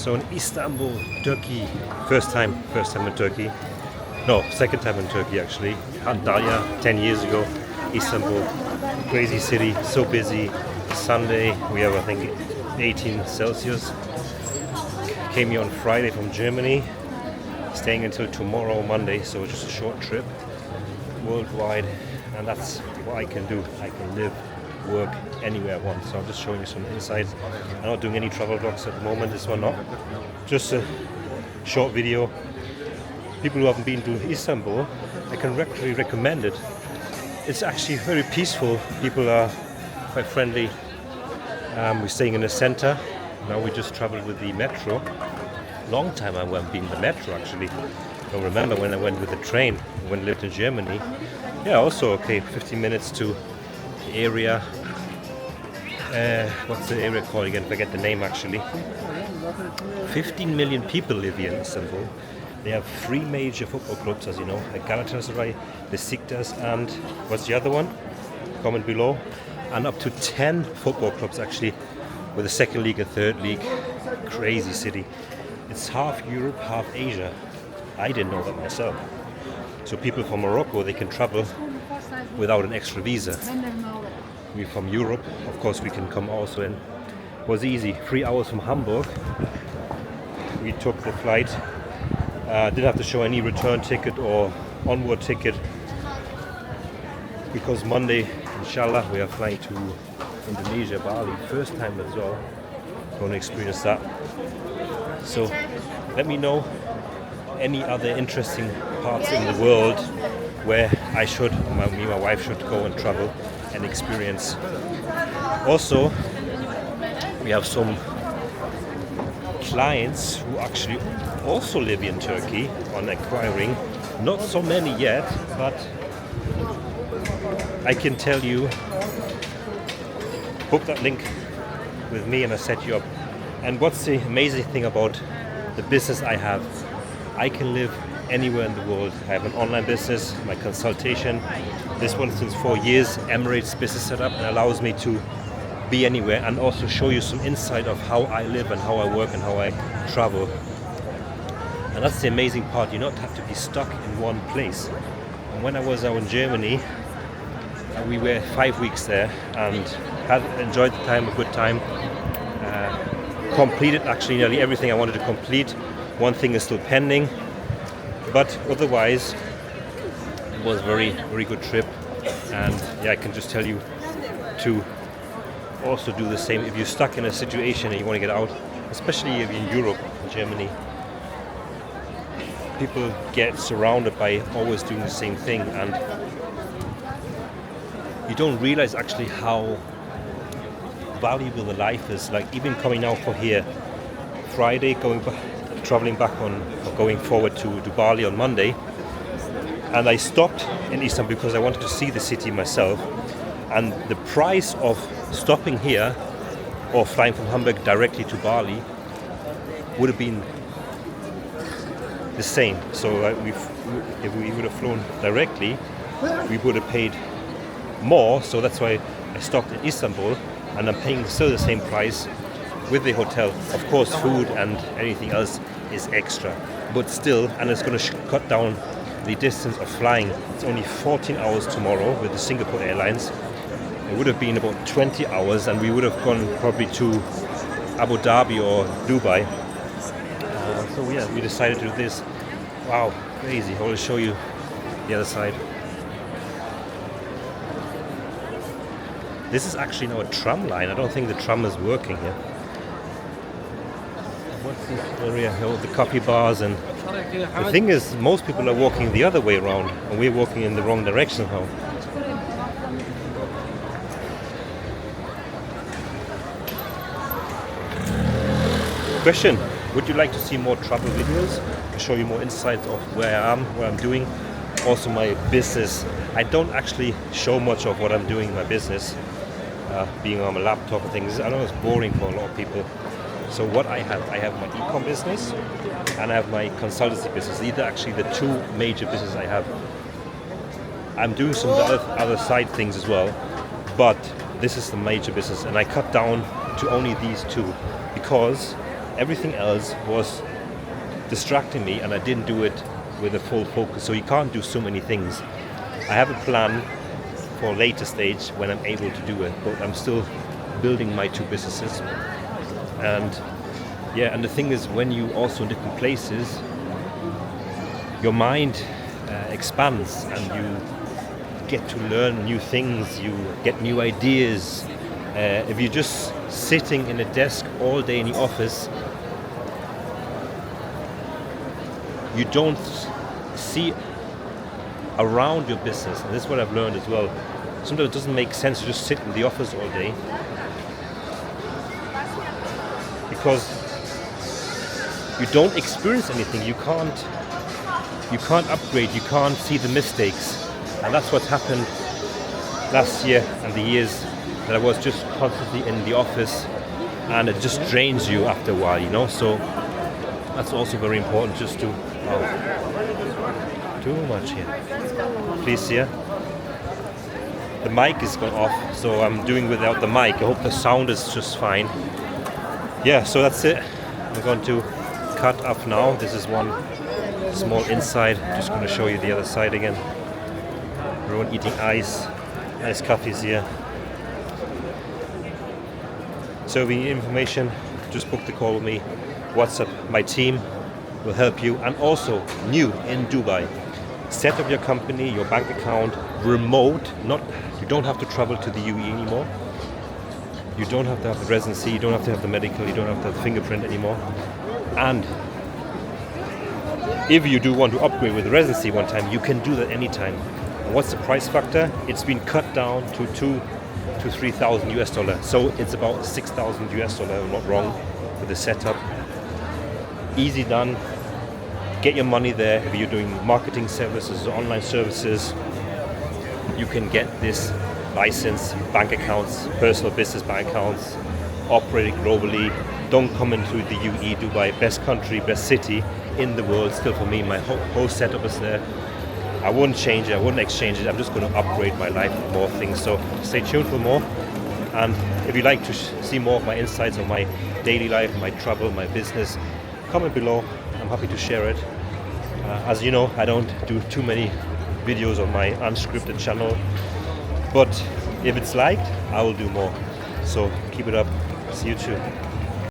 So in Istanbul, Turkey, first time in Turkey. No, second time in Turkey actually. Antalya, 10 years ago. Istanbul, crazy city, so busy. Sunday, we have I think 18 Celsius. Came here on Friday from Germany, staying until tomorrow, Monday, so just a short trip worldwide, and that's what I can do. I can live, work anywhere I want. So I'm just showing you some insights. I'm not doing any travel vlogs at the moment, this one not. Just a short video. People who haven't been to Istanbul, I can actually recommend it. It's actually very peaceful. People are quite friendly. We're staying in the center. Now we just traveled with the metro. Long time I haven't been in the metro actually. I don't remember when I went with the train when I lived in Germany. Yeah, also okay, 15 minutes to the area. What's the area called again? Forget the name actually. 15 million people live here in Istanbul. They have 3 major football clubs, as you know, like Galatasaray, Besiktas, and what's the other one? Comment below. And up to 10 football clubs actually, with a second league and third league. Crazy city. It's half Europe, half Asia. I didn't know that myself. So people from Morocco, they can travel without an extra visa. We're from Europe, of course we can come also in. It was easy, 3 hours from Hamburg. We took the flight. Didn't have to show any return ticket or onward ticket, because Monday, inshallah, we are flying to Indonesia, Bali, first time as well. Going to experience that. So let me know any other interesting parts in the world where I should, me and my wife should go and travel and experience. Also, we have some clients who actually also live in Turkey on acquiring. Not so many yet, but I can tell you, book that link with me and I set you up. And what's the amazing thing about the business I have? I can live anywhere in the world. I have an online business, my consultation. This one since 4 years, emiratesbusinesssetup, and allows me to be anywhere and also show you some insight of how I live and how I work and how I travel. And that's the amazing part. You don't have to be stuck in one place. And when I was out in Germany, we were 5 weeks there and had enjoyed the time, a good time. Completed actually nearly everything I wanted to complete. One thing is still pending, but otherwise it was very, very good trip. And yeah, I can just tell you to also do the same if you're stuck in a situation and you want to get out, especially if you're in Europe, in Germany. People get surrounded by always doing the same thing, and you don't realize actually how valuable the life is. Like even coming out from here Friday, traveling back on, or going forward to Bali on Monday, and I stopped in Istanbul because I wanted to see the city myself. And the price of stopping here or flying from Hamburg directly to Bali would have been the same. So if we would have flown directly, we would have paid more. So that's why I stopped in Istanbul, and I'm paying still the same price with the hotel. Of course, food and anything else is extra, but still, and it's going to cut down the distance of flying. It's only 14 hours tomorrow with the Singapore Airlines. It would have been about 20 hours, and we would have gone probably to Abu Dhabi or Dubai. So yeah, we decided to do this. Wow, crazy. I will show you the other side. This is actually now a tram line. I don't think the tram is working here. What's this area? Oh, the coffee bars, and the thing is, most people are walking the other way around, and we're walking in the wrong direction now. Question: would you like to see more travel videos to show you more insights of where I am, what I'm doing? Also my business. I don't actually show much of what I'm doing in my business, being on my laptop and things. I know it's boring for a lot of people. So what I have my e-com business and I have my consultancy business. These are actually the 2 major businesses I have. I'm doing some other side things as well, but this is the major business, and I cut down to only these 2 because everything else was distracting me, and I didn't do it with a full focus. So you can't do so many things. I have a plan for a later stage when I'm able to do it, but I'm still building my 2 businesses. And the thing is, when you also in different places, your mind expands and you get to learn new things, you get new ideas. If you're just sitting in a desk all day in the office, you don't see around your business. And this is what I've learned as well. Sometimes it doesn't make sense to just sit in the office all day, because you don't experience anything. You can't upgrade, you can't see the mistakes. And that's what's happened last year and the years that I was just constantly in the office, and it just drains you after a while, So that's also very important, just to too much here. Please, yeah. The mic is gone off, so I'm doing without the mic. I hope the sound is just fine. Yeah, so that's it. I'm going to cut up now. This is one small inside. Just going to show you the other side again. Everyone eating ice, nice coffees here. So if you need information, just book the call with me. WhatsApp, my team will help you. And also, new in Dubai, set up your company, your bank account, remote. You don't have to travel to the UAE anymore. You don't have to have the residency, you don't have to have the medical, you don't have to have the fingerprint anymore. And if you do want to upgrade with the residency one time, you can do that anytime. And what's the price factor? It's been cut down to $2,000 to $3,000. So it's about $6,000, if I'm not wrong, for the setup. Easy done. Get your money there. If you're doing marketing services or online services, you can get this license, bank accounts, personal business bank accounts, operating globally. Don't come into the UAE, Dubai, best country, best city in the world. Still for me, my whole setup is there. I wouldn't change it, I wouldn't exchange it. I'm just going to upgrade my life with more things. So stay tuned for more. And if you'd like to see more of my insights on my daily life, my travel, my business, comment below. I'm happy to share it. As you know, I don't do too many videos on my unscripted channel, but if it's liked, I will do more. So keep it up. See you soon.